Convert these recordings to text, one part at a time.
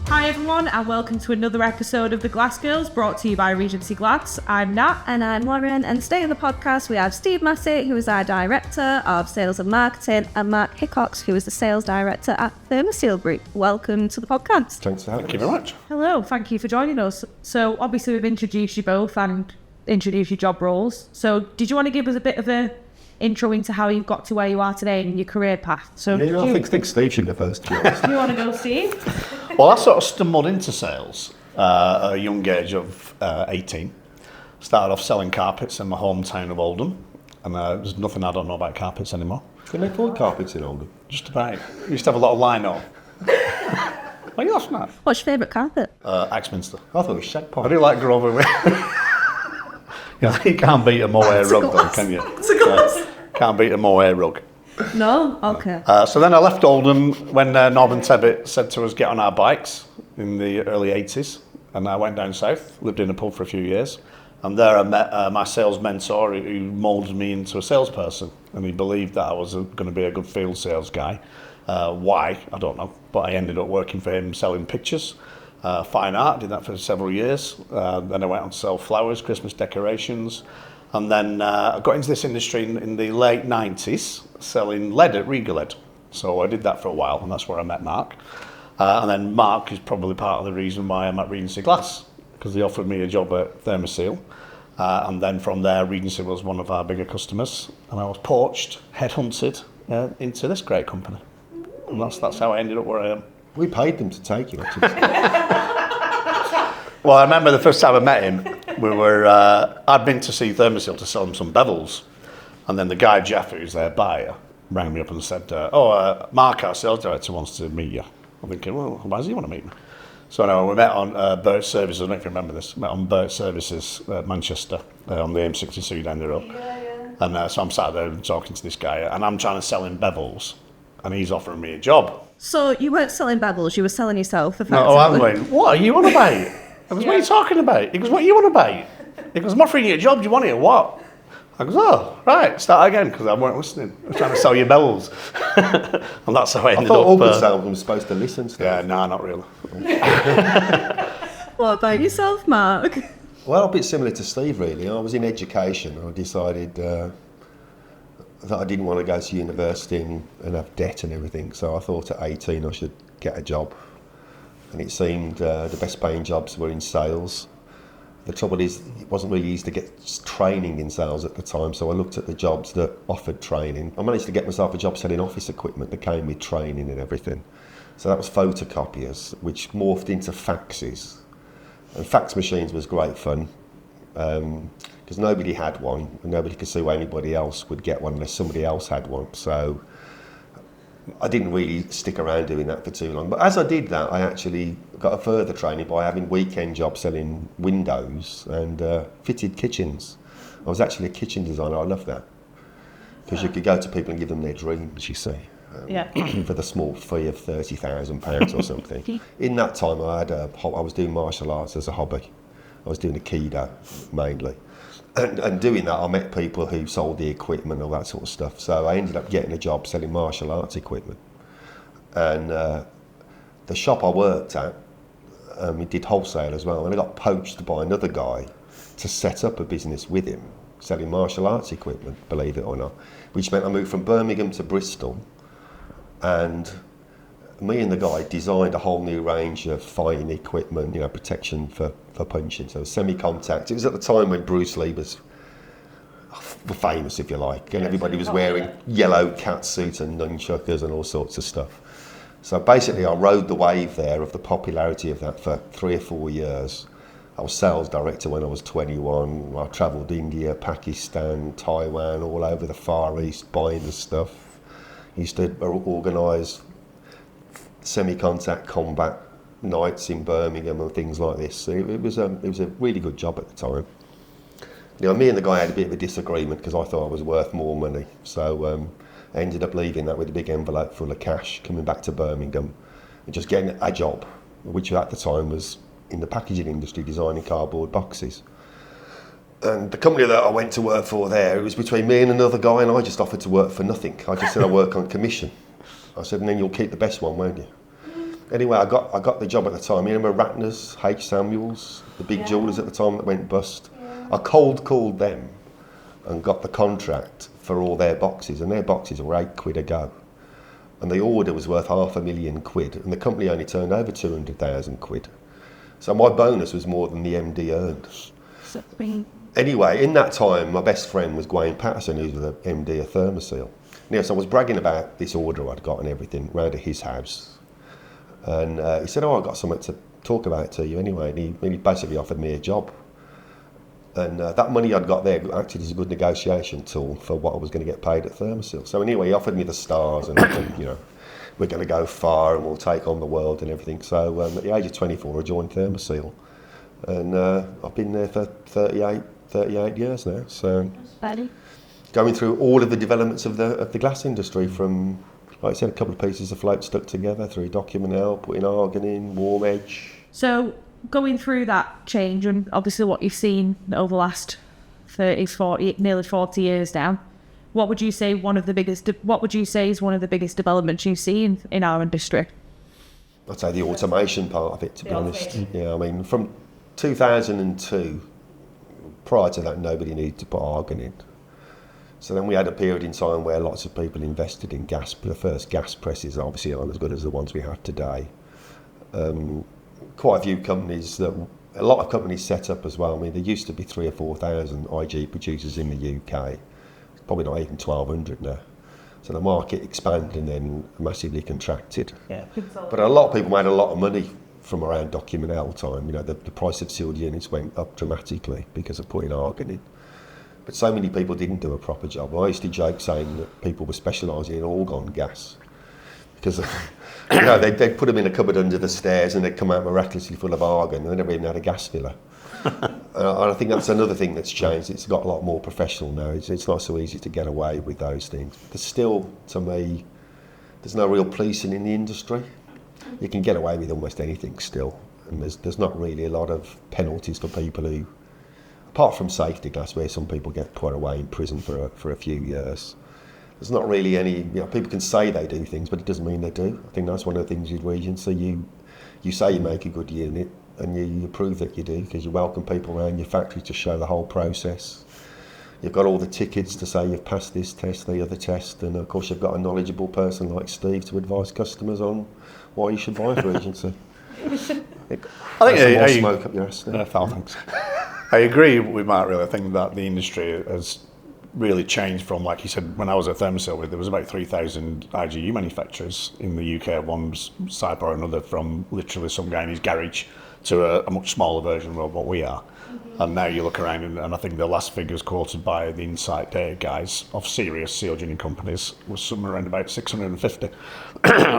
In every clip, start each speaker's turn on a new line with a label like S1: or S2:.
S1: Hi everyone, and welcome to another episode of The Glass Girls, brought to you by Regency Glass. I'm Nat.
S2: And I'm Lauren, and today on the podcast we have Steve Massey, who is our Director of Sales and Marketing, and Mark Hickox, who is the Sales Director at Thermoseal Group. Welcome to the podcast.
S3: Thanks for having us.
S4: Thank you very much.
S1: Hello, thank you for joining us. So obviously we've introduced you both and introduced your job roles. So did you want to give us a bit of a intro into how you got to where you are today in your career path? So
S3: Yeah, I think Steve should go first, to be honest.
S1: do you want to go, Steve?
S4: Well, I sort of stumbled into sales at a young age of 18. Started off selling carpets in my hometown of Oldham, and there's nothing I don't know about carpets anymore.
S3: Can they afford carpets in Oldham?
S4: Just about. We used to have a lot of lino. What are you laughing at?
S2: What's your favourite carpet?
S4: Axminster.
S3: I thought it was shed
S4: I
S3: pie.
S4: do like Grover. You can't beat a mohair rug though, can you? Can't beat a mohair rug.
S2: No? Okay.
S4: So then I left Oldham when Northern Tebbit said to us get on our bikes in the early 80s, and I went down south, lived in a pub for a few years, and there I met my sales mentor who moulded me into a salesperson, and he believed that I was going to be a good field sales guy. Why? I don't know, but I ended up working for him selling pictures, fine art, did that for several years. Then I went on to sell flowers, Christmas decorations, and then I got into this industry in the late 90s, selling lead at Riga Lead. So I did that for a while, and that's where I met Mark. And then Mark is probably part of the reason why I'm at Regency Glass, because he offered me a job at Thermoseal. And then from there, Regency was one of our bigger customers, and I was poached, headhunted into this great company. And that's how I ended up where I am.
S3: We paid them to take you, actually.
S4: Well, I remember the first time I met him, I'd been to see Thermoseal to sell him some bevels. And then the guy, Jeff, who's their buyer, rang me up and said, Mark, our sales director, wants to meet you. I'm thinking, well, why does he want to meet me? So anyway, we met on Burt Services, I don't know if you remember this, met on Burt Services, Manchester, on the M62 down the road. Yeah. And so I'm sat there talking to this guy, and I'm trying to sell him bevels, and he's offering me a job.
S2: So you weren't selling bevels, you were selling yourself, effectively.
S4: No, I'm going, what are you on about? I goes, what are you talking about? He goes, what are you on about? He goes, I'm offering you a job, do you want it or what? I goes, oh, right, start again, because I weren't listening. I was trying to sell you bevels. And that's how I ended
S3: I thought
S4: up.
S3: all good salesmen were supposed to listen to
S4: Yeah,
S3: them.
S4: no, not really.
S2: What about yourself, Mark?
S3: Well, a bit similar to Steve, really. I was in education. I decided that I didn't want to go to university and have debt and everything. So I thought at 18 I should get a job. And it seemed the best paying jobs were in sales. The trouble is, it wasn't really easy to get training in sales at the time, so I looked at the jobs that offered training. I managed to get myself a job selling office equipment that came with training and everything. So that was photocopiers, which morphed into faxes. And fax machines was great fun, because nobody had one, and nobody could see why anybody else would get one unless somebody else had one. So I didn't really stick around doing that for too long. But as I did that, I actually got a further training by having weekend jobs selling windows and fitted kitchens. I was actually a kitchen designer. I loved that, because you could go to people and give them their dreams, you see, for the small fee of £30,000 or something. In that time, I was doing martial arts as a hobby. I was doing Aikido mainly. And doing that, I met people who sold the equipment and all that sort of stuff. So I ended up getting a job selling martial arts equipment. And the shop I worked at, it did wholesale as well. And I got poached by another guy to set up a business with him, selling martial arts equipment, believe it or not. Which meant I moved from Birmingham to Bristol. And me and the guy designed a whole new range of fighting equipment, protection for punching. So semi-contact. It was at the time when Bruce Lee was famous, if you like, and everybody was wearing yellow catsuit and nunchuckers and all sorts of stuff. So basically I rode the wave there of the popularity of that for 3 or 4 years. I was sales director when I was 21. I travelled India, Pakistan, Taiwan, all over the Far East buying the stuff. Used to organise semi-contact combat nights in Birmingham and things like this. So it was a really good job at the time. Me and the guy had a bit of a disagreement because I thought I was worth more money. So I ended up leaving that with a big envelope full of cash, coming back to Birmingham and just getting a job, which at the time was in the packaging industry, designing cardboard boxes. And the company that I went to work for there, it was between me and another guy, and I just offered to work for nothing. I just said I work on commission. I said, and then you'll keep the best one, won't you? Anyway, I got the job at the time. You remember Ratner's, H. Samuels, the big jewellers at the time that went bust? Yeah. I cold called them and got the contract for all their boxes, and their boxes were £8 a go. And the order was worth £500,000, and the company only turned over £200,000. So my bonus was more than the MD earned. Anyway, in that time, my best friend was Wayne Patterson, who was the MD of Thermoseal. So I was bragging about this order I'd got and everything round at his house. And he said, I've got something to talk about to you anyway. And he basically offered me a job. And that money I'd got there acted as a good negotiation tool for what I was going to get paid at Thermoseal. So anyway, he offered me the stars and we're going to go far and we'll take on the world and everything. So at the age of 24, I joined Thermoseal. And I've been there for 38 years now. So going through all of the developments of the glass industry, from, like I said, a couple of pieces of float stuck together through document L, putting argon in, warm edge. So
S1: going through that change and obviously what you've seen over the last 40, nearly 40 years now, what would you say is one of the biggest developments you've seen in our industry?
S3: I'd say the automation part of it, to be honest. Yeah, I mean, from 2002, prior to that, nobody needed to put argon in. So then we had a period in time where lots of people invested in gas. The first gas presses obviously aren't as good as the ones we have today. Quite a few companies, a lot of companies set up as well. I mean, there used to be 3,000 or 4,000 IG producers in the UK. Probably not even 1,200 now. So the market expanded and then massively contracted. Yeah. But a lot of people made a lot of money from around document L time. The price of sealed units went up dramatically because of putting argon in. But so many people didn't do a proper job. I used to joke saying that people were specialising in argon gas because they'd put them in a cupboard under the stairs and they'd come out miraculously full of argon and they never even had a gas filler. And I think that's another thing that's changed. It's got a lot more professional now. It's not so easy to get away with those things. There's still, to me, there's no real policing in the industry. You can get away with almost anything still, and there's not really a lot of penalties for people who, apart from safety glass, where some people get put away in prison for a few years. There's not really any. People can say they do things, but it doesn't mean they do. I think that's one of the things with Regency. You say you make a good unit, and you prove that you do, because you welcome people around your factory to show the whole process. You've got all the tickets to say you've passed this test, the other test, and of course you've got a knowledgeable person like Steve to advise customers on why you should buy a Regency.
S4: I think
S3: smoke up your ass.
S4: Thanks. I agree with Mark, really. I think that the industry has really changed from, like you said, when I was at Thermoseal, there was about 3,000 IGU manufacturers in the UK at one side or another, from literally some guy in his garage to a much smaller version of what we are. And now you look around, and I think the last figures quoted by the Insight Data guys of serious sealed unit companies was somewhere around about 650.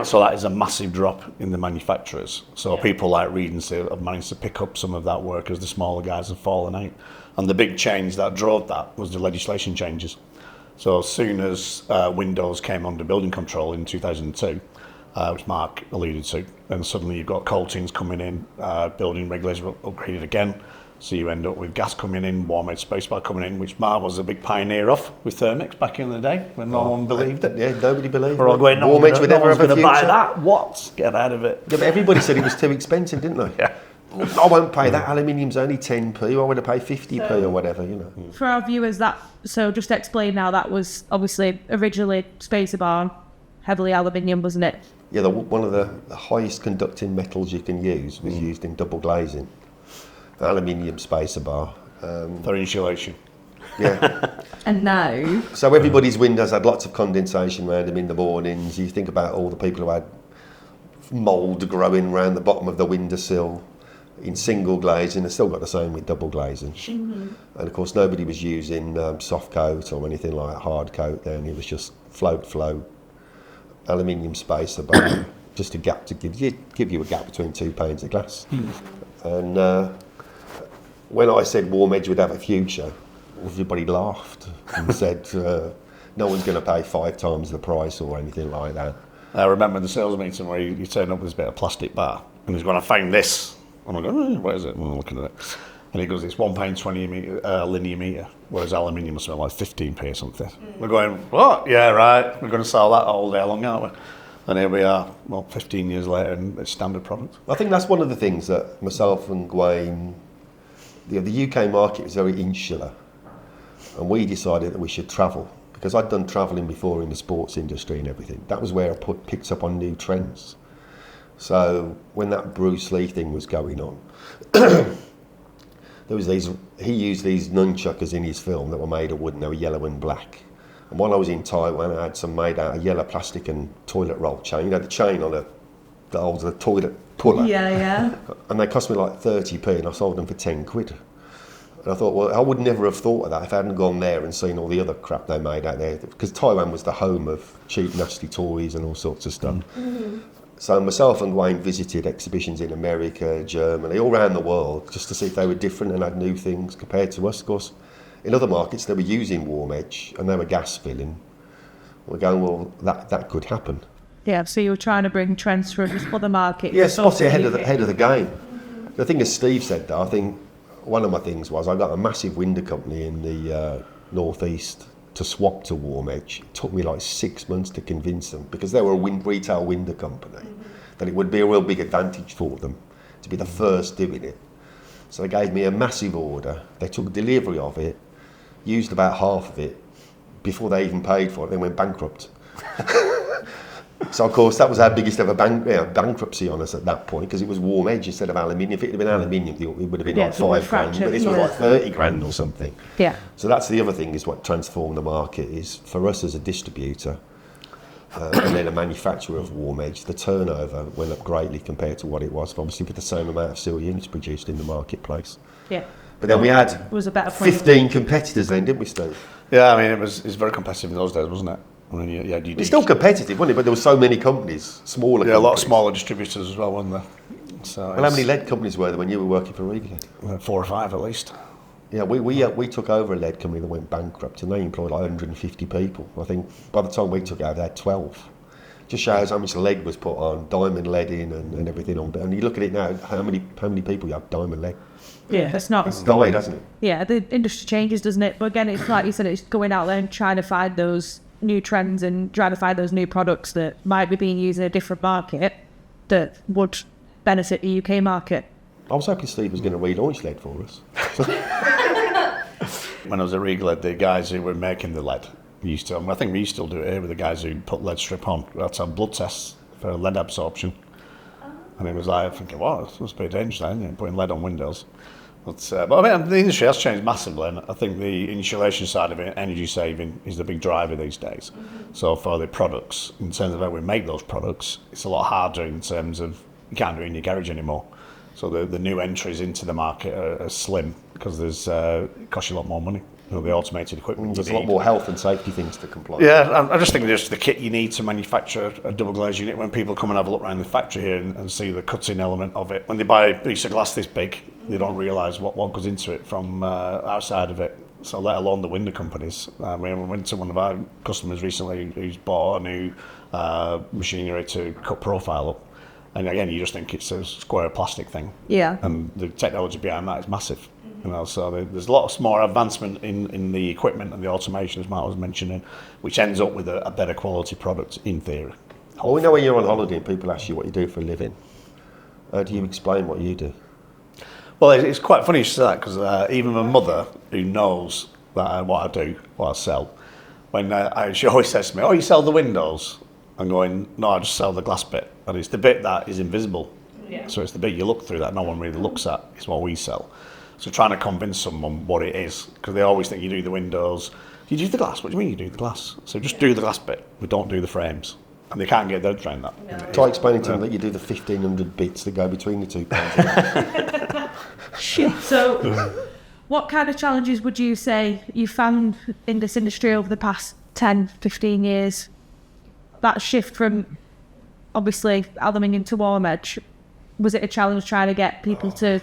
S4: So that is a massive drop in the manufacturers. So people like Regency have managed to pick up some of that work as the smaller guys have fallen out. And the big change that drove that was the legislation changes. So as soon as Windows came under building control in 2002, which Mark alluded to, and suddenly you've got cold tins coming in, building regulations were upgraded again. So you end up with gas coming in, warm edge spacebar coming in, which Mark was a big pioneer of with Thermix back in the day when no one believed it.
S3: Yeah, nobody believed it.
S4: We're all going, no one's going to buy that. What? Get out of it.
S3: Yeah, but everybody said it was too expensive, didn't they?
S4: Yeah.
S3: I won't pay that. Aluminium's only 10p. I want to pay 50p or whatever,
S1: For our viewers, so just to explain now, that was obviously originally spacebar, heavily aluminium, wasn't it?
S3: Yeah, one of the highest conducting metals you can use was used in double glazing. Aluminium spacer bar.
S4: For insulation.
S3: Yeah.
S2: And now?
S3: So everybody's windows had lots of condensation around them in the mornings. You think about all the people who had mould growing around the bottom of the windowsill in single glazing. They still got the same with double glazing. And of course nobody was using soft coat or anything like hard coat then. It was just flow aluminium spacer bar. Just a gap to give you a gap between 2 panes of glass. And when I said warm edge would have a future, everybody laughed and said no one's going to pay 5 times the price or anything like that.
S4: I remember the sales meeting where you turn up with this bit of plastic bar and he's going, I found this. And I go, what is it? And I'm looking at it. And he goes, it's £1.20 linear metre, whereas aluminium was like 15p or something. We're going, what? Yeah, right. We're going to sell that all day long, aren't we? And here we are, 15 years later, and it's standard product.
S3: I think that's one of the things that myself and Gwaine, the UK market is very insular, and we decided that we should travel, because I'd done travelling before in the sports industry and everything. That was where I picked up on new trends. So when that Bruce Lee thing was going on, he used these nunchuckers in his film that were made of wood, and they were yellow and black. And while I was in Taiwan, I had some made out of yellow plastic and toilet roll chain. You know, the chain on the toilet puller.
S2: Yeah.
S3: And they cost me like 30p, and I sold them for 10 quid. And I thought, well, I would never have thought of that if I hadn't gone there and seen all the other crap they made out there. Because Taiwan was the home of cheap, nasty toys and all sorts of stuff. Mm-hmm. So myself and Wayne visited exhibitions in America, Germany, all around the world, just to see if they were different and had new things compared to us. Of course, in other markets, they were using warm edge and they were gas filling. We're going, well, that could happen.
S1: Yeah, so you were trying to bring trends from other markets.
S3: Yeah, spot it ahead of the game. The thing, as Steve said, though, I think one of my things was I got a massive window company in the northeast to swap to warm edge. It took me like 6 months to convince them, because they were a retail window company, that it would be a real big advantage for them to be the first doing it. So they gave me a massive order. They took delivery of it, used about half of it. Before they even paid for it, they went bankrupt. So, of course, that was our biggest ever bankruptcy on us at that point, because it was warm edge instead of aluminium. If it had been aluminium, it would have been like 5 grand, but this was like 30 grand or something.
S1: Yeah.
S3: So that's the other thing, is what transformed the market, is for us as a distributor and then a manufacturer of warm edge, the turnover went up greatly compared to what it was, obviously, with the same amount of steel units produced in the marketplace.
S1: Yeah.
S3: But then we had
S1: It was a better point.
S3: 15 competitors then, didn't we, Steve?
S4: Yeah, I mean, it was very competitive in those days, wasn't it? I mean,
S3: It's still competitive, wasn't it? But there were so many companies, smaller companies.
S4: Yeah, a lot of smaller distributors as well, weren't there? So
S3: Well, how many lead companies were there when you were working for Regency?
S4: 4 or 5 at least.
S3: Yeah, we took over a lead company that went bankrupt, and they employed like 150 people. I think by the time we took over, they had 12. Just shows how much lead was put on, diamond lead in, and everything on. And you look at it now, how many people you have diamond lead?
S1: Yeah, it's not.
S3: It's died, hasn't it?
S1: Yeah, the industry changes, doesn't it? But again, it's like you said, it's going out there and trying to find those new trends and trying to find those new products that might be being used in a different market that would benefit the UK market.
S3: I was hoping Steve was going to relaunch lead for us.
S4: When I was at Regal, the guys who were making the lead used to, I think we still do it here with the guys who put lead strip on. We had to have blood tests for lead absorption. And it was like, thinking, wow, this must be dangerous, isn't it, putting lead on windows. But I mean, the industry has changed massively, and I think the insulation side of it, energy saving, is the big driver these days. Mm-hmm. So for the products, in terms of how we make those products, it's a lot harder in terms of you can't do it in your garage anymore. So the new entries into the market are slim, because it costs you a lot more money. The automated equipment.
S3: There's a lot more health and safety things to comply.
S4: Yeah, I just think there's the kit you need to manufacture a double glazed unit. When people come and have a look around the factory here and see the cutting element of it, when they buy a piece of glass this big, they don't realise what goes into it from outside of it. So let alone the window companies. We went to one of our customers recently who's bought a new machinery to cut profile up. And again, you just think it's a square plastic thing.
S2: Yeah.
S4: And the technology behind that is massive. You know, so there's lots more advancement in the equipment and the automation, as Mark was mentioning, which ends up with a better quality product in theory.
S3: Well, we know when you're on holiday and people ask you what you do for a living. How do you explain what you do?
S4: Well, it's quite funny you say that, because even my mother, who knows that what I do, what I sell, when she always says to me, "Oh, you sell the windows?" I'm going, "No, I just sell the glass bit, and it's the bit that is invisible." Yeah. So it's the bit you look through that no one really looks at. It's what we sell. So trying to convince someone what it is, because they always think you do the windows. You do the glass? What do you mean you do the glass? So just do the glass bit. We don't do the frames. And they can't get their head around that. No.
S3: Try explaining to them that you do the 1,500 bits that go between the two pans.
S1: So what kind of challenges would you say you found in this industry over the past 10, 15 years? That shift from, obviously, aluminium to warm edge, was it a challenge trying to get people to...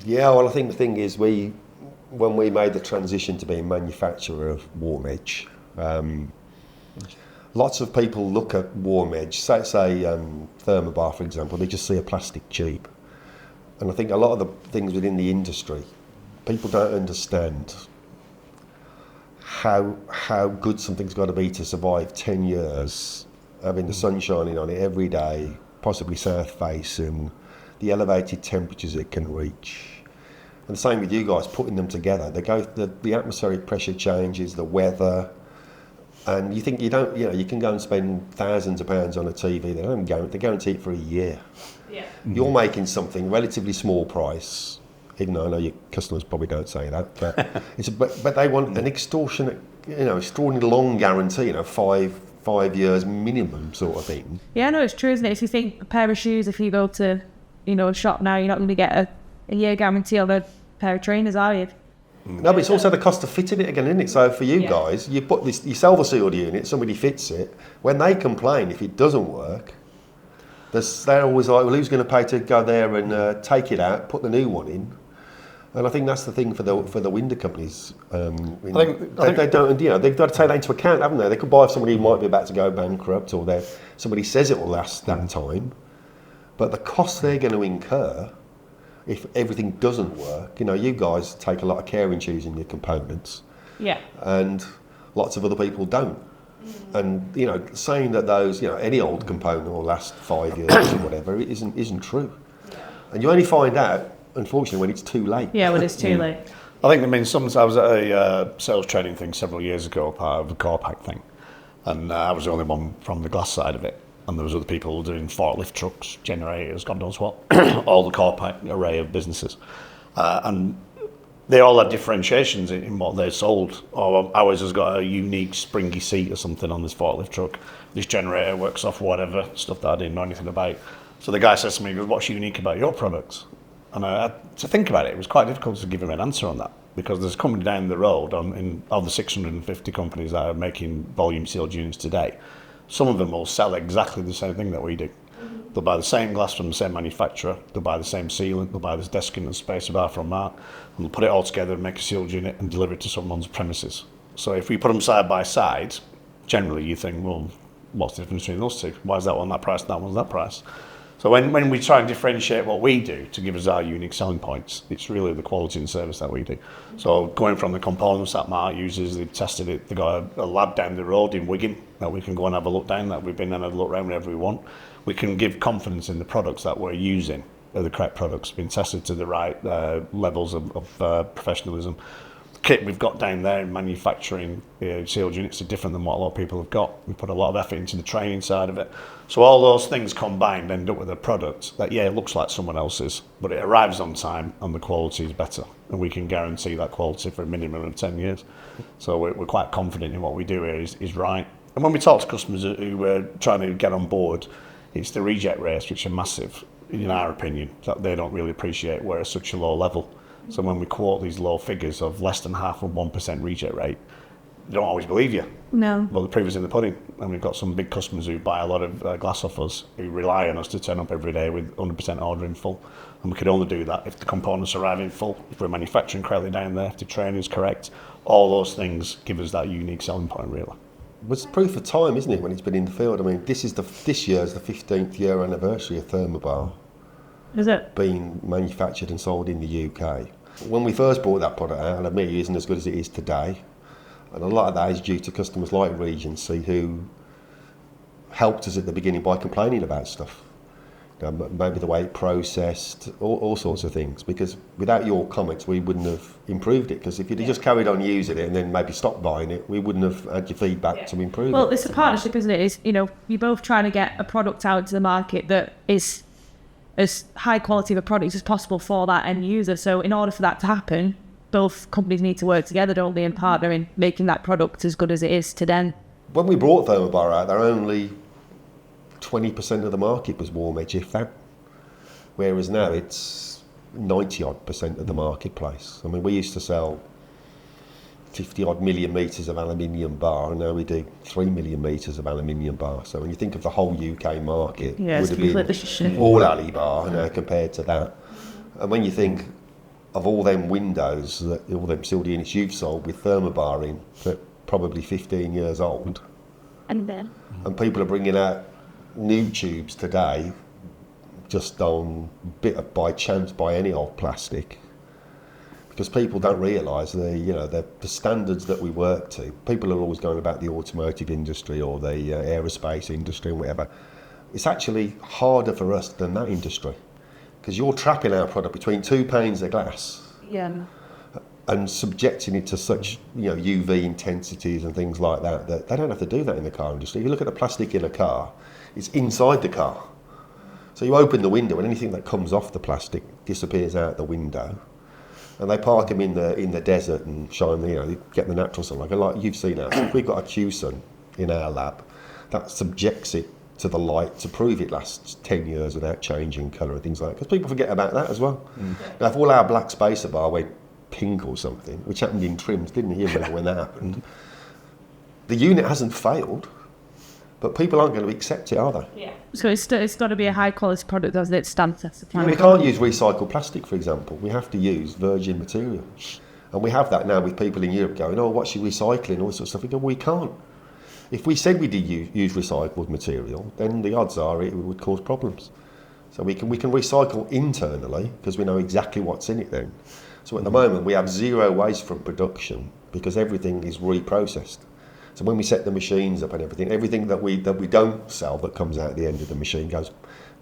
S3: Yeah, well, I think the thing is, when we made the transition to being manufacturer of warm edge, lots of people look at warm edge, say Thermobar, for example, they just see a plastic tube. And I think a lot of the things within the industry, people don't understand how good something's got to be to survive 10 years having the sun shining on it every day, possibly south face, and the elevated temperatures it can reach. And the same with you guys, putting them together. The atmospheric pressure changes, the weather, and you think you can go and spend thousands of pounds on a TV. They guarantee it for a year.
S1: Yeah.
S3: You're making something relatively small price, even though I know your customers probably don't say that, but they want an extortionate, extraordinarily long guarantee, 5 years minimum sort of thing.
S1: Yeah, no, it's true, isn't it? If you think a pair of shoes, if you go to, a shop now, you're not going to get a year guarantee on a pair of trainers, are you?
S3: No, but it's also the cost of fitting it again, isn't it? So for you guys, you sell the sealed unit, somebody fits it. When they complain if it doesn't work, they're always like, well, who's going to pay to go there and take it out, put the new one in? And I think that's the thing for the window companies. They don't, they've got to take that into account, haven't they? They could buy somebody who might be about to go bankrupt, or somebody says it will last that time, but the cost they're going to incur if everything doesn't work. You guys take a lot of care in choosing your components.
S1: Yeah.
S3: And lots of other people don't. And saying that those any old component will last 5 years or whatever isn't true. And you only find out, unfortunately, when it's too late.
S1: Yeah, when it's too late.
S4: I think, sometimes I was at a sales training thing several years ago, part of the core pack thing, and I was the only one from the glass side of it, and there was other people doing forklift trucks, generators, God knows what, all the core pack array of businesses, and they all had differentiations in what they sold. Ours has got a unique springy seat or something on this forklift truck. This generator works off whatever, stuff that I didn't know anything about. So the guy says to me, he goes, what's unique about your products? And I had to think about it. It was quite difficult to give him an answer on that, because there's a company down the road of the 650 companies that are making volume sealed units today. Some of them will sell exactly the same thing that we do. They'll buy the same glass from the same manufacturer, they'll buy the same sealant, they'll buy this desking and spacer bar from Mark, and they'll put it all together and make a sealed unit and deliver it to someone's premises. So if we put them side by side, generally you think, well, what's the difference between those two? Why is that one that price and that one's that price? So when we try and differentiate what we do to give us our unique selling points, it's really the quality and service that we do. So going from the components that Mark uses, they've tested it, they've got a lab down the road in Wigan that we can go and have a look down, that we've been and have a look around whenever we want. We can give confidence in the products that we're using are the correct products, been tested to the right levels of professionalism. The kit we've got down there in manufacturing sealed units are different than what a lot of people have got. We put a lot of effort into the training side of it. So all those things combined end up with a product that, it looks like someone else's, but it arrives on time and the quality is better. And we can guarantee that quality for a minimum of 10 years. So we're quite confident in what we do here is right. And when we talk to customers who are trying to get on board, it's the reject rates, which are massive, in our opinion, that they don't really appreciate we're at such a low level. So when we quote these low figures of less than half of 1% reject rate, they don't always believe you.
S2: No.
S4: Well, the proof is in the pudding. And we've got some big customers who buy a lot of glass off us, who rely on us to turn up every day with 100% order in full. And we could only do that if the components arrive in full, if we're manufacturing correctly down there, if the training is correct. All those things give us that unique selling point, really.
S3: It's proof of time, isn't it, when it's been in the field? I mean, this year's the 15th year anniversary of Thermobar.
S1: Is it?
S3: Being manufactured and sold in the UK. When we first brought that product out, I'll admit it isn't as good as it is today. And a lot of that is due to customers like Regency who helped us at the beginning by complaining about stuff. Maybe the way it processed, all sorts of things. Because without your comments, we wouldn't have improved it. Because if you'd have just carried on using it and then maybe stopped buying it, we wouldn't have had your feedback to improve it.
S1: Well, it's a partnership, isn't it? It's, you're both trying to get a product out to the market that is as high quality of a product as possible for that end user. So in order for that to happen, both companies need to work together, don't they, and partner in making that product as good as it is today.
S3: When we brought Thermobar out, there only 20% of the market was warm edge, if that. Whereas now it's 90-odd% of the marketplace. I mean, we used to sell 50-odd million metres of aluminium bar, and now we do 3 million metres of aluminium bar. So when you think of the whole UK market, it would have been all alley bar now compared to that. And when you think of all them windows, all them sealed units you've sold with Thermobar in, that probably 15 years old, and people are bringing out new tubes today just on by chance by any old plastic. because people don't realise the standards that we work to. People are always going about the automotive industry or the aerospace industry and whatever. It's actually harder for us than that industry, because you're trapping our product between 2 panes of glass.
S2: Yeah.
S3: And subjecting it to such UV intensities and things like that they don't have to do that in the car industry. If you look at the plastic in a car, it's inside the car. So you open the window and anything that comes off the plastic disappears out the window. And they park them in the desert and shine, they get the natural sunlight. Like you've seen us, if we've got a Q-Sun in our lab, that subjects it to the light to prove it lasts 10 years without changing colour and things like that. Because people forget about that as well. Now, if all our black spacer bar went pink or something, which happened in trims, didn't you remember when that happened? The unit hasn't failed, but people aren't going to accept it, are they?
S1: Yeah. So it's got to be a high quality product, doesn't it? Stand test of time.
S3: We can't use recycled plastic, for example. We have to use virgin material. And we have that now with people in Europe going, oh, what's your recycling, all this sort of stuff. We go, we can't. If we said we did use recycled material, then the odds are it would cause problems. So we can recycle internally because we know exactly what's in it then. So at the moment we have zero waste from production because everything is reprocessed. So when we set the machines up and everything that we don't sell that comes out at the end of the machine goes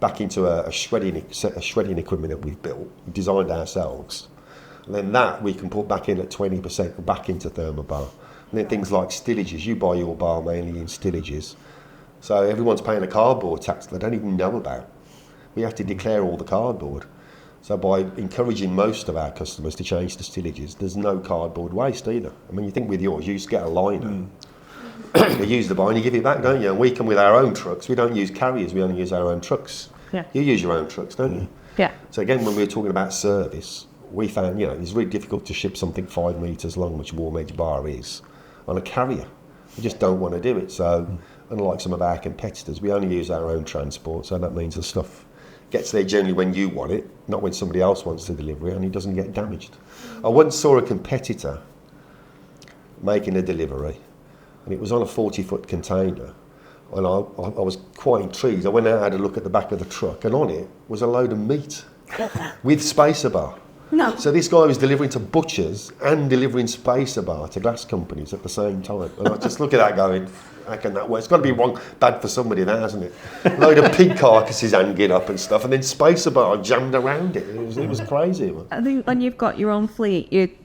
S3: back into a shredding equipment that we've built, designed ourselves. And then that we can put back in at 20% back into thermobar. And then things like stillages, you buy your bar mainly in stillages. So everyone's paying a cardboard tax they don't even know about. We have to declare all the cardboard. So by encouraging most of our customers to change to stillages, there's no cardboard waste either. I mean, you think with yours, you just get a liner. You use the bar and you give it back, don't you? And we come with our own trucks. We don't use carriers, we only use our own trucks.
S1: Yeah.
S3: You use your own trucks, don't you?
S1: Yeah.
S3: So again, when we were talking about service, we found, it's really difficult to ship something 5 metres long, which warm edge bar is, on a carrier. We just don't want to do it. So unlike some of our competitors, we only use our own transport. So that means the stuff gets there generally when you want it, not when somebody else wants to deliver it, and it doesn't get damaged. I once saw a competitor making a delivery, and it was on a 40-foot container, and I was quite intrigued. I went out and had a look at the back of the truck, and on it was a load of meat with spacer bar.
S2: No.
S3: So this guy was delivering to butchers and delivering spacer bar to glass companies at the same time. And I just look at that going, how can that work? It's got to be wrong, bad for somebody there, hasn't it? A load of pig carcasses hanging up and stuff, and then spacer bar jammed around it. It was crazy.
S2: I think when you've got your own fleet,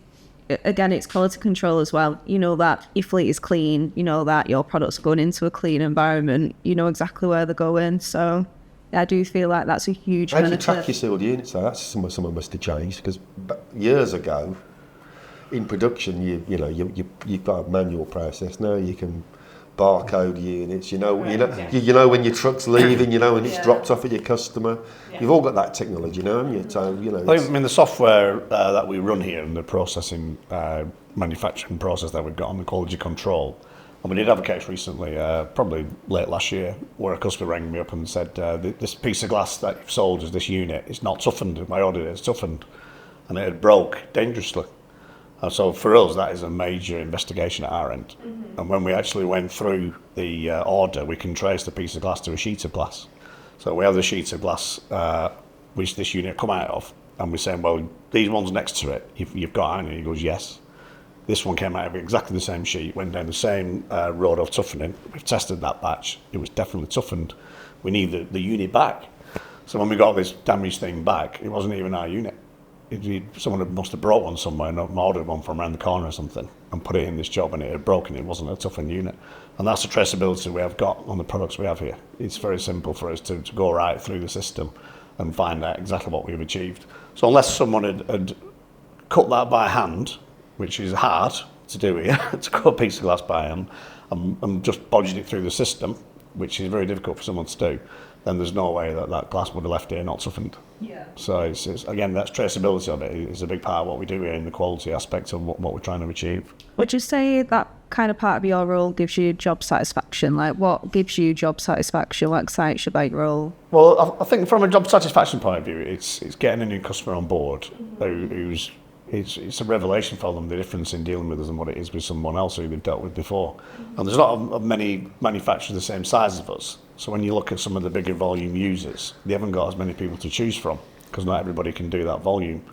S2: again, it's quality control as well. You know that your fleet is clean. You know that your product's going into a clean environment. You know exactly where they're going. So I do feel like that's a huge
S3: How do you
S2: benefit.
S3: track your sealed units? So that's something someone must have changed, because years ago, in production, you've got a manual process. Now you can barcode units. You know when your truck's leaving. You know when it's dropped off at your customer. You've all got that technology now, haven't you? So
S4: I mean, the software that we run here and the processing, manufacturing process that we've got on the quality control. And we did have a case recently, probably late last year, where a customer rang me up and said, this piece of glass that you've sold as this unit, it's not toughened. I ordered it, it's toughened. And it had broke dangerously. And so for us, that is a major investigation at our end. Mm-hmm. And when we actually went through the order, we can trace the piece of glass to a sheet of glass. So we have the sheet of glass which this unit come out of, and we're saying, well, these ones next to it, you've got iron, and he goes, yes. This one came out of exactly the same sheet, went down the same road of toughening. We've tested that batch. It was definitely toughened. We need the unit back. So when we got this damaged thing back, it wasn't even our unit. Someone must have brought one somewhere and ordered one from around the corner or something and put it in this job, and it had broken. It wasn't a toughened unit. And that's the traceability we have got on the products we have here. It's very simple for us to go right through the system and find out exactly what we've achieved. So unless someone had cut that by hand, which is hard to do here, to cut a piece of glass by hand, and just bodged it through the system, which is very difficult for someone to do, then there's no way that glass would have left here not toughened.
S2: Yeah.
S4: So it's again, that's traceability of it is a big part of what we do here in the quality aspect of what we're trying to achieve.
S2: Would you say that kind of part of your role gives you job satisfaction? Like, what gives you job satisfaction? What excites you about your role?
S4: Well, I think from a job satisfaction point of view, it's getting a new customer on board who's it's a revelation for them, the difference in dealing with us and what it is with someone else who they've dealt with before. And there's not of many manufacturers the same size as us. So when you look at some of the bigger volume users, they haven't got as many people to choose from because not everybody can do that volume.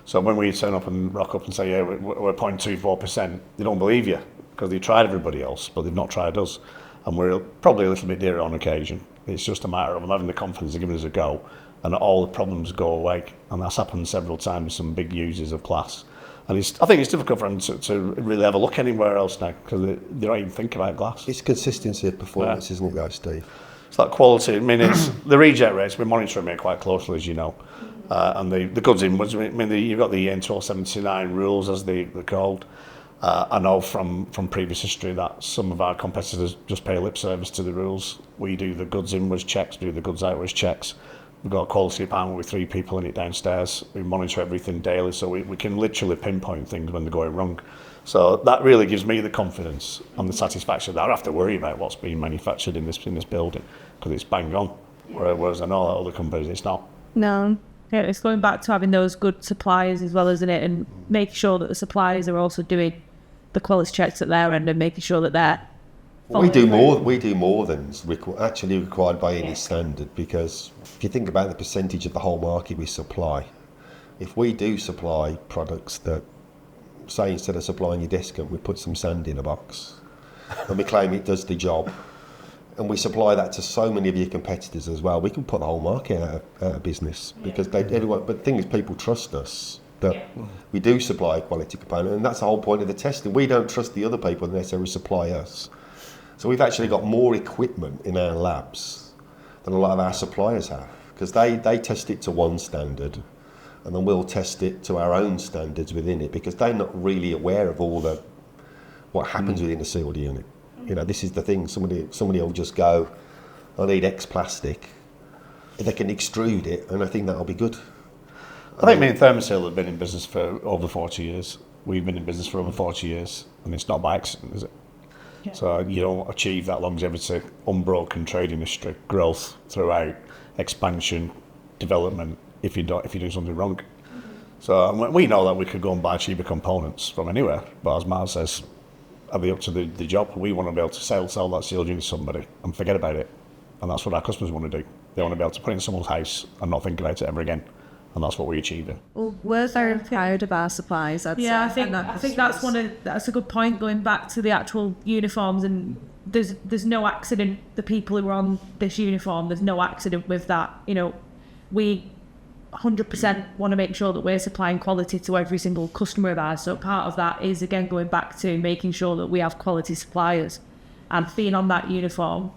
S4: So when we turn up and rock up and say, yeah, we're 0.24%, they don't believe you because they tried everybody else, but they've not tried us. And we're probably a little bit dearer on occasion. It's just a matter of them having the confidence of giving us a go, and all the problems go away. And that's happened several times with some big users of glass. And I think it's difficult for them to really have a look anywhere else now because they don't even think about glass.
S3: It's consistency of performance, isn't it, though, Steve?
S4: It's that quality. I mean, it's the reject rates. We're monitoring it quite closely, as you know. And the goods inwards. I mean, you've got the EN 1279 rules, as they're called. I know from previous history that some of our competitors just pay lip service to the rules. We do the goods inwards checks, do the goods outwards checks. We've got a quality department with 3 people in it downstairs. We monitor everything daily, so we can literally pinpoint things when they're going wrong. So that really gives me the confidence and the satisfaction that I don't have to worry about what's being manufactured in this building because it's bang on. Whereas I know that other companies, it's not.
S2: No.
S1: Yeah, it's going back to having those good suppliers as well, isn't it? And making sure that the suppliers are also doing the quality checks at their end and making sure that they're
S3: We do more than actually required by any standard, because if you think about the percentage of the whole market we supply, if we do supply products that, say, instead of supplying your descant, we put some sand in a box and we claim it does the job, and we supply that to so many of your competitors as well, we can put the whole market out of business because everyone. But the thing is, people trust us that we do supply a quality component, and that's the whole point of the testing. We don't trust the other people unless they supply us. So we've actually got more equipment in our labs than a lot of our suppliers have, because they test it to one standard, and then we'll test it to our own standards within it, because they're not really aware of all what happens within a sealed unit. You know, this is the thing. Somebody will just go, I need X plastic. They can extrude it, and I think that'll be good.
S4: I think me and Thermoseal have been in business for over 40 years. We've been in business for over 40 years, and it's not by accident, is it? Yeah. So you don't achieve that longevity, unbroken trading history, growth throughout, expansion, development, if you do something wrong. Mm-hmm. So we know that we could go and buy cheaper components from anywhere, but as Mark says, are they up to the job? We want to be able to sell that sealed unit to somebody and forget about it. And that's what our customers want to do. They want to be able to put it in someone's house and not think about it ever again. And that's what we achieve.
S2: Well, we're very proud of our supplies, I'd say.
S1: I think that's a good point, going back to the actual uniforms, and there's no accident. The people who are on this uniform, there's no accident with that. You know, we 100% want to make sure that we're supplying quality to every single customer of ours. So part of that is, again, going back to making sure that we have quality suppliers, and being on that uniform,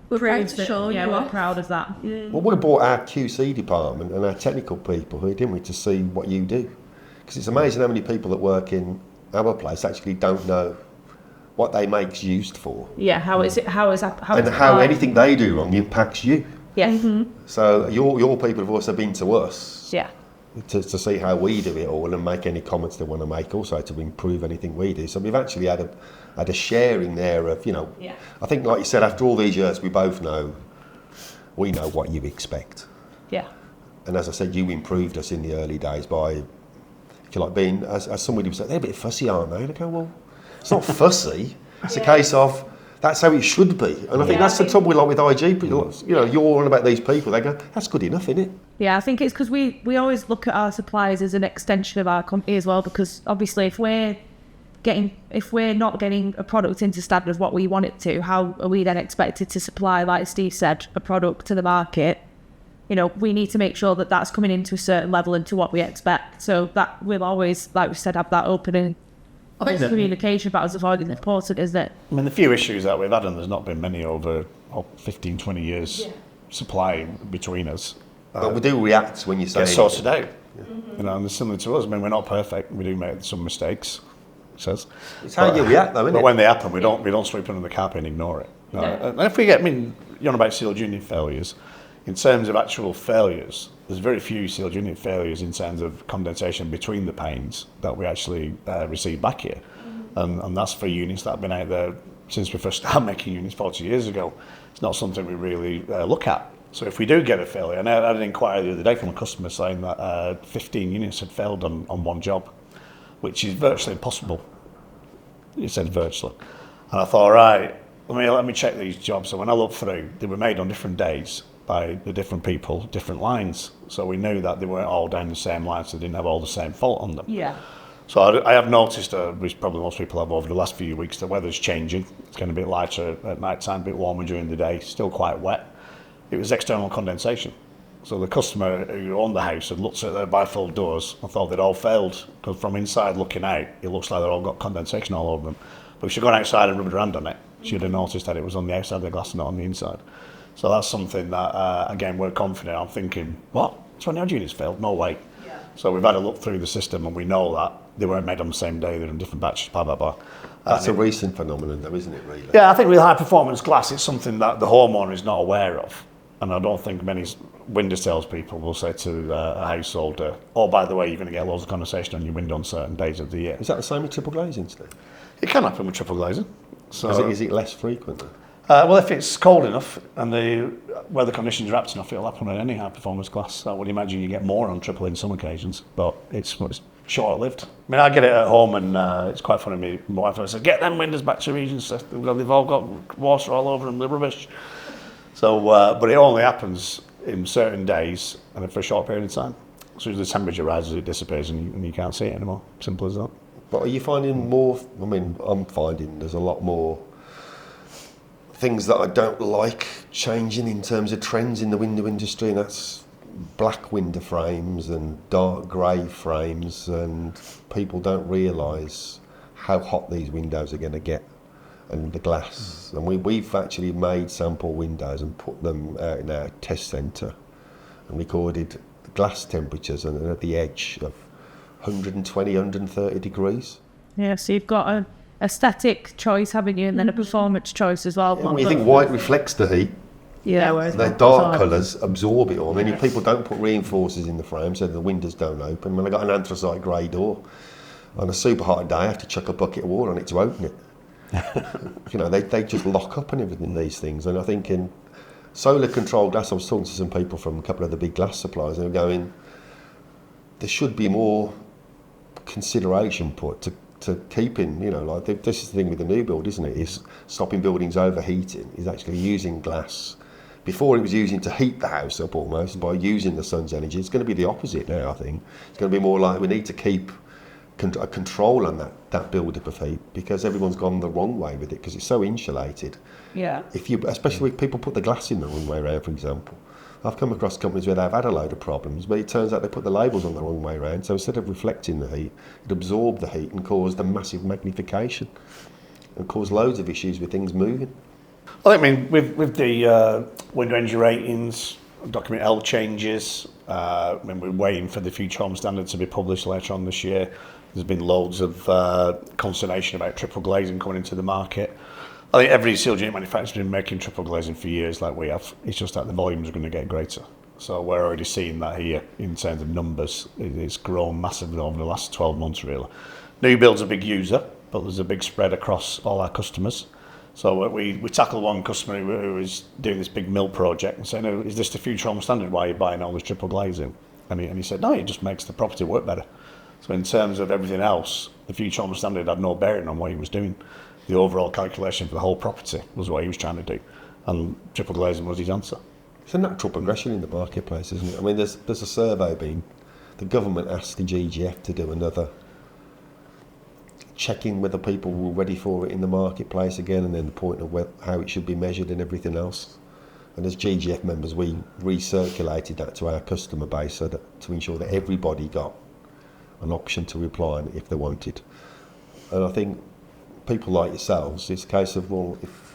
S1: we're proud to show you. We're proud of that. Yeah.
S3: Well, we brought our QC department and our technical people here, didn't we, to see what you do? Because it's amazing how many people that work in our place actually don't know what they make's used for.
S1: Yeah, how
S3: anything they do wrong impacts you.
S1: Yeah. Mm-hmm.
S3: So your people have also been to us.
S1: Yeah.
S3: To see how we do it all and make any comments they want to make, also to improve anything we do. So we've actually had a sharing there of, you know, I think, like you said, after all these years, we know what you expect.
S1: Yeah.
S3: And as I said, you improved us in the early days by, if you like, being, as somebody would say, they're a bit fussy, aren't they? And I go, well, it's not fussy. It's a case of, that's how it should be. And I think that's the trouble with IG. You know, you're on about these people. They go, that's good enough, isn't it?
S1: Yeah, I think it's because we always look at our suppliers as an extension of our company as well, because obviously if we're not getting a product into standard of what we want it to, how are we then expected to supply, like Steve said, a product to the market? You know, we need to make sure that that's coming into a certain level and to what we expect. So that we'll always, like we said, have that open and communication about us avoiding important, isn't it?
S4: I mean, the few issues that we've had, and there's not been many over 15, 20 years supply between us.
S3: But we do react when you say
S4: get sorted out. Yeah. You know, and similar to us, I mean, we're not perfect. We do make some mistakes. Says
S3: it's how you react, though, isn't it?
S4: But when they happen, we don't sweep under the carpet and ignore it. No. And if we get, I mean, you're on about sealed unit failures. In terms of actual failures, there's very few sealed unit failures in terms of condensation between the panes that we actually receive back here. And that's for units that have been out there since we first started making units 40 years ago. It's not something we really look at. So if we do get a failure, and I had an inquiry the other day from a customer saying that 15 units had failed on one job, which is virtually impossible. He said virtually. And I thought, right, let me check these jobs. So when I looked through, they were made on different days, by the different people, different lines. So we knew that they weren't all down the same line, so they didn't have all the same fault on them.
S1: Yeah.
S4: So I have noticed, which probably most people have over the last few weeks, the weather's changing. It's getting a bit lighter at night time, a bit warmer during the day, still quite wet. It was external condensation. So the customer who owned the house had looked at their bifold doors and thought they'd all failed, because from inside looking out, it looks like they've all got condensation all over them. But if she'd gone outside and rubbed her hand on it, she'd have noticed that it was on the outside of the glass and not on the inside. So that's something that, again, we're confident. I'm thinking, what? 20 odd units failed? No way. Yeah. So we've had a look through the system and we know that they weren't made on the same day, they're in different batches, blah, blah, blah.
S3: That's a recent phenomenon though, isn't it, really?
S4: Yeah, I think with high performance glass, it's something that the homeowner is not aware of. And I don't think many window salespeople will say to a householder, oh, by the way, you're going to get loads of condensation on your window on certain days of the year.
S3: Is that the same with triple glazing, Steve?
S4: It can happen with triple glazing. So,
S3: is it less frequent then?
S4: well, if it's cold enough and the weather conditions are apt enough, it'll happen on any high performance glass. I would imagine you get more on triple in some occasions, but it's short lived. I mean, I get it at home and it's quite funny. My wife always says, get them windows back to Regency. They've all got water all over them, they're rubbish. So, but it only happens in certain days and for a short period of time. As soon as the temperature rises, it disappears and you can't see it anymore. Simple as that.
S3: But are you finding more? I mean, I'm finding there's a lot more things that I don't like changing in terms of trends in the window industry, and that's black window frames and dark grey frames, and people don't realise how hot these windows are going to get, and the glass. And we've actually made sample windows and put them out in our test centre and recorded the glass temperatures and at the edge of 120, 130 degrees.
S1: Yeah, so you've got an aesthetic choice, haven't you, and then a performance choice as well.
S3: Yeah, when you think white reflects the heat,
S1: Yeah,
S3: the dark colours absorb it all. I mean, people don't put reinforcers in the frame so the windows don't open. When I got an anthracite grey door, on a super hot day, I have to chuck a bucket of water on it to open it. You know, they just lock up and everything, these things. And I think in solar controlled glass, I was talking to some people from a couple of the big glass suppliers, and they were going, there should be more consideration put to keeping, you know, like this is the thing with the new build, isn't it? Is stopping buildings overheating, is actually using glass. Before it was using to heat the house up almost by using the sun's energy. It's going to be the opposite now, I think. It's going to be more like we need to keep a control on that build-up of heat, because everyone's gone the wrong way with it because it's so insulated.
S1: Yeah.
S3: Especially if people put the glass in the wrong way around, for example. I've come across companies where they've had a load of problems, but it turns out they put the labels on the wrong way around. So instead of reflecting the heat, it absorbed the heat and caused a massive magnification and caused loads of issues with things moving.
S4: Well, I mean, with the window energy ratings, document L changes, when we're waiting for the future home standard to be published later on this year, there's been loads of consternation about triple glazing coming into the market. I think every seal unit manufacturer has been making triple glazing for years like we have. It's just that the volumes are going to get greater. So we're already seeing that here in terms of numbers. It's grown massively over the last 12 months, really. New build's a big user, but there's a big spread across all our customers. So we tackle one customer who is doing this big mill project and saying, oh, is this the future home standard? Why are you buying all this triple glazing? And he said, no, it just makes the property work better. So in terms of everything else, the future home standard had no bearing on what he was doing. The overall calculation for the whole property was what he was trying to do, and triple glazing was his answer.
S3: It's a natural progression in the marketplace, isn't it? I mean, there's a survey being, the government asked the GGF to do another, checking whether people were ready for it in the marketplace again, and then the point of how it should be measured and everything else. And as GGF members, we recirculated that to our customer base so that, to ensure that everybody got an option to reply on it if they wanted. And I think people like yourselves, it's a case of, well, if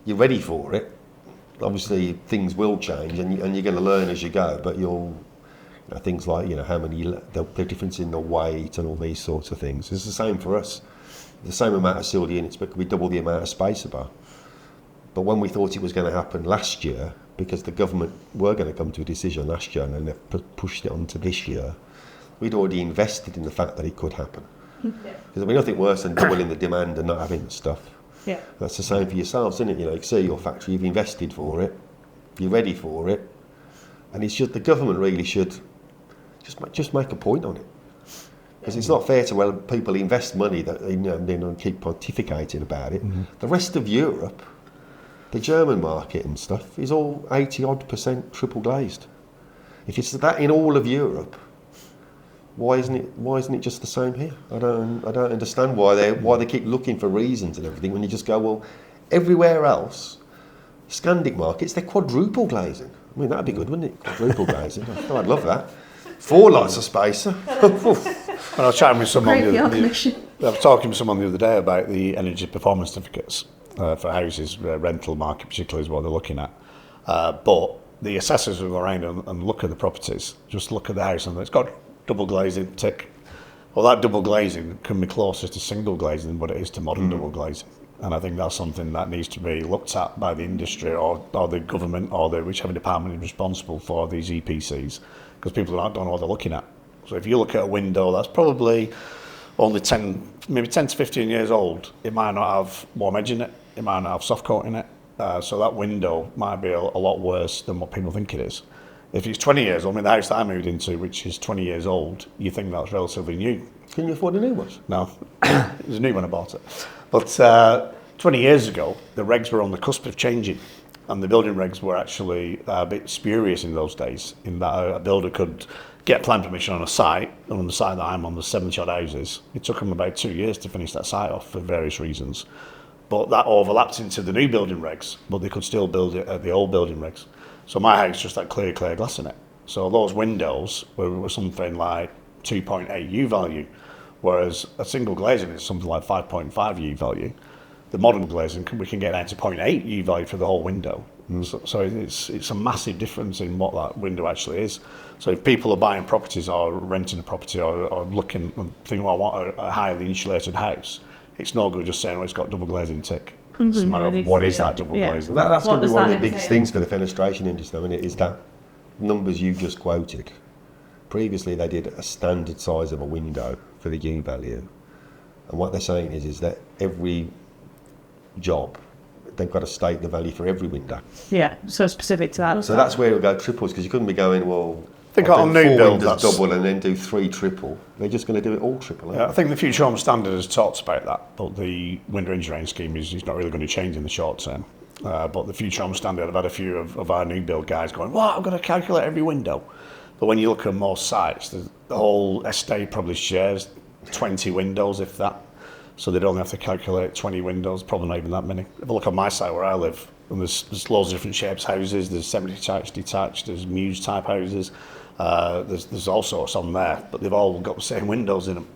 S3: you're ready for it, obviously things will change and you're going to learn as you go, but things like, how many, the difference in the weight and all these sorts of things. It's the same for us. The same amount of sealed units, but we double the amount of space about. But when we thought it was going to happen last year, because the government were going to come to a decision last year and then they've pushed it on to this year, we'd already invested in the fact that it could happen. Because there'll be nothing worse than doubling the demand and not having the stuff. Yeah. That's the same for yourselves, isn't it? You can see your factory, you've invested for it, you're ready for it, and it's just the government really should just make a point on it. Because it's not fair to people invest money that then keep pontificating about it. Mm-hmm. The rest of Europe, The German market and stuff is all 80-odd% triple glazed. If it's that in all of Europe, why isn't it just the same here? I don't understand why they keep looking for reasons and everything when you just go, well, everywhere else, Scandic markets, they're quadruple glazing. I mean, that'd be good, wouldn't it? Quadruple glazing. I'd love that. 4 lots of space.
S4: When I was chatting with someone I was talking to someone the other day about the energy performance certificates for houses, rental market particularly is what they're looking at. But the assessors will go around and look at the properties, just look at the house and it's got double glazing, tick. Well, that double glazing can be closer to single glazing than what it is to modern double glazing. And I think that's something that needs to be looked at by the industry or the government or whichever department is responsible for these EPCs, because people don't know what they're looking at. So if you look at a window that's probably only 10 to 15 years old, it might not have warm edge in it, it might not have soft coat in it. So that window might be a lot worse than what people think it is. If it's 20 years old, I mean, the house that I moved into, which is 20 years old, you think that's relatively new.
S3: Can you afford a new one?
S4: No, it was new when I bought it. But 20 years ago, the regs were on the cusp of changing, and the building regs were actually a bit spurious in those days, in that a builder could get plan permission on a site, and on the site that I'm on, there's 70-odd houses. It took them about 2 years to finish that site off for various reasons. But that overlapped into the new building regs, but they could still build it at the old building regs. So my house just had clear glass in it. So those windows were something like 2.8 U value, whereas a single glazing is something like 5.5 U value. The modern glazing, we can get down to 0.8 U value for the whole window. So it's a massive difference in what that window actually is. So if people are buying properties or renting a property or looking and thinking, well, I want a highly insulated house, it's no good just saying, well, it's got double glazing tick. It's a matter of what is that double glazing?
S3: That's going to be one of the biggest things for the fenestration industry, I mean, it is that numbers you just quoted. Previously, they did a standard size of a window for the U value. And what they're saying is that every job, they've got to state the value for every window.
S1: Yeah, so specific to that.
S3: So that's where it'll go triples, because you couldn't be going, well,
S4: I think on new build,
S3: that's double and then do 3 triple. They're just going to do it all triple.
S4: Yeah, I think the Future Home Standard has talked about that, but the window engineering scheme is not really going to change in the short term. But the Future Home Standard, I've had a few of our new build guys going, well, I've got to calculate every window. But when you look at most sites, the whole estate probably shares 20 windows, if that. So they'd only have to calculate 20 windows, probably not even that many. If I look on my site where I live, and there's loads of different shapes houses, there's semi-detached, detached, there's muse type houses, there's all sorts on there, but they've all got the same windows in them.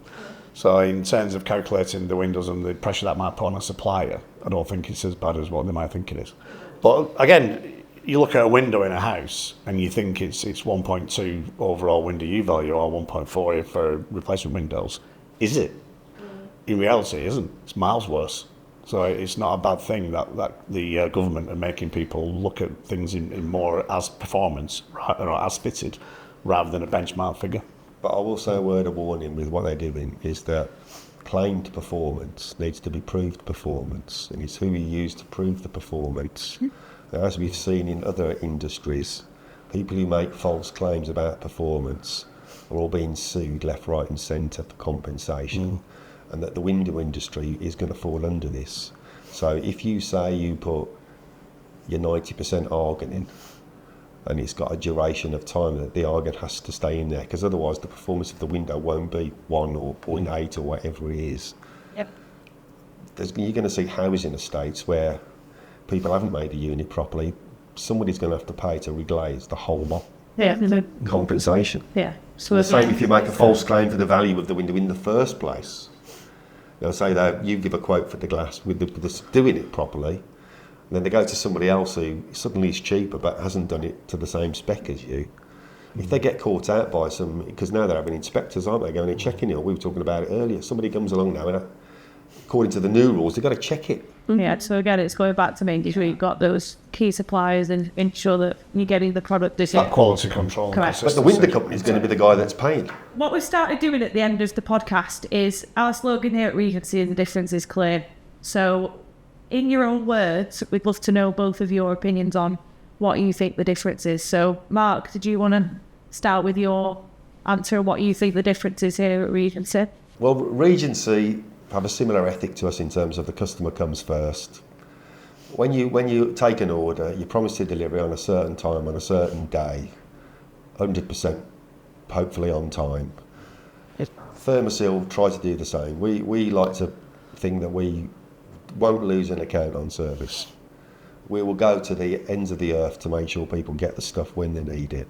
S4: So in terms of calculating the windows and the pressure that might put on a supplier, I don't think it's as bad as what they might think it is. But again, you look at a window in a house and you think it's 1.2 overall window U value or 1.4 for replacement windows. Is it? In reality, it isn't. It's miles worse. So it's not a bad thing that the government are making people look at things in more as performance or as fitted rather than a benchmark figure.
S3: But I will say a word of warning with what they're doing is that claimed performance needs to be proved performance, and it's who you use to prove the performance. As we've seen in other industries, people who make false claims about performance are all being sued left, right and centre for compensation. And that the window industry is going to fall under this. So if you say you put your 90% argon in and it's got a duration of time that the argon has to stay in there, because otherwise the performance of the window won't be 1 or 0.8 or whatever it is.
S1: Yep.
S3: You're going to see housing estates where people haven't made a unit properly. Somebody's going to have to pay to reglaze the whole lot.
S1: Yeah.
S3: Compensation.
S1: Yeah. So
S3: the same if you make a false claim for the value of the window in the first place. They'll say that you give a quote for the glass with doing it properly, and then they go to somebody else who suddenly is cheaper but hasn't done it to the same spec as you. If they get caught out by some, because now they're having inspectors, aren't they, going and checking it, we were talking about it earlier, somebody comes along now and according to the new rules, they've got to check it.
S1: Yeah, so again, it's going back to making sure you've got those key suppliers and ensure that you're getting the product this
S4: That quality control.
S1: Correct.
S3: But the window company is going to be the guy that's paying.
S1: What we started doing at the end of the podcast is our slogan here at Regency, the difference is clear. So in your own words, we'd love to know both of your opinions on what you think the difference is. So Mark, did you want to start with your answer, what you think the difference is here at Regency?
S3: Well, Regency have a similar ethic to us in terms of the customer comes first. when you take an order, you promise to deliver on a certain time, on a certain day, 100%, hopefully on time. Thermoseal try to do the same. We like to think that we won't lose an account on service. We will go to the ends of the earth to make sure people get the stuff when they need it.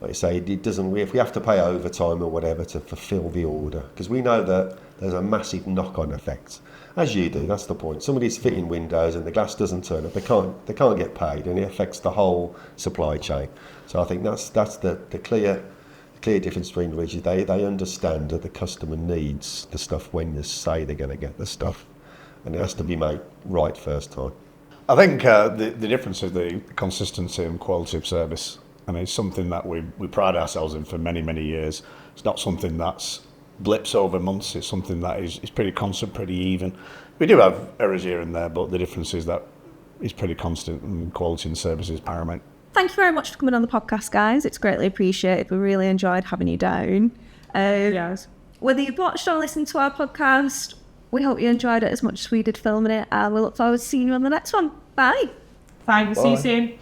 S3: Like I say, it doesn't. If we have to pay overtime or whatever to fulfil the order, because we know that there's a massive knock-on effect. As you do, that's the point. Somebody's fitting windows and the glass doesn't turn up. They can't get paid, and it affects the whole supply chain. So I think that's the clear difference between regions. They understand that the customer needs the stuff when they say they're going to get the stuff, and it has to be made right first time.
S4: I think the difference is the consistency and quality of service, and it's something that we pride ourselves in for many, many years. It's not something that's blips over months. It's something that is pretty constant, pretty even. We do have errors here and there, but the difference is that it's pretty constant, and quality and service is paramount.
S2: Thank you very much for coming on the podcast, guys. It's greatly appreciated. We really enjoyed having you down.
S1: Yes.
S2: Whether you've watched or listened to our podcast, we hope you enjoyed it as much as we did filming it, and we look forward to seeing you on the next one. Bye.
S1: Thanks. See you
S3: Bye.
S1: soon.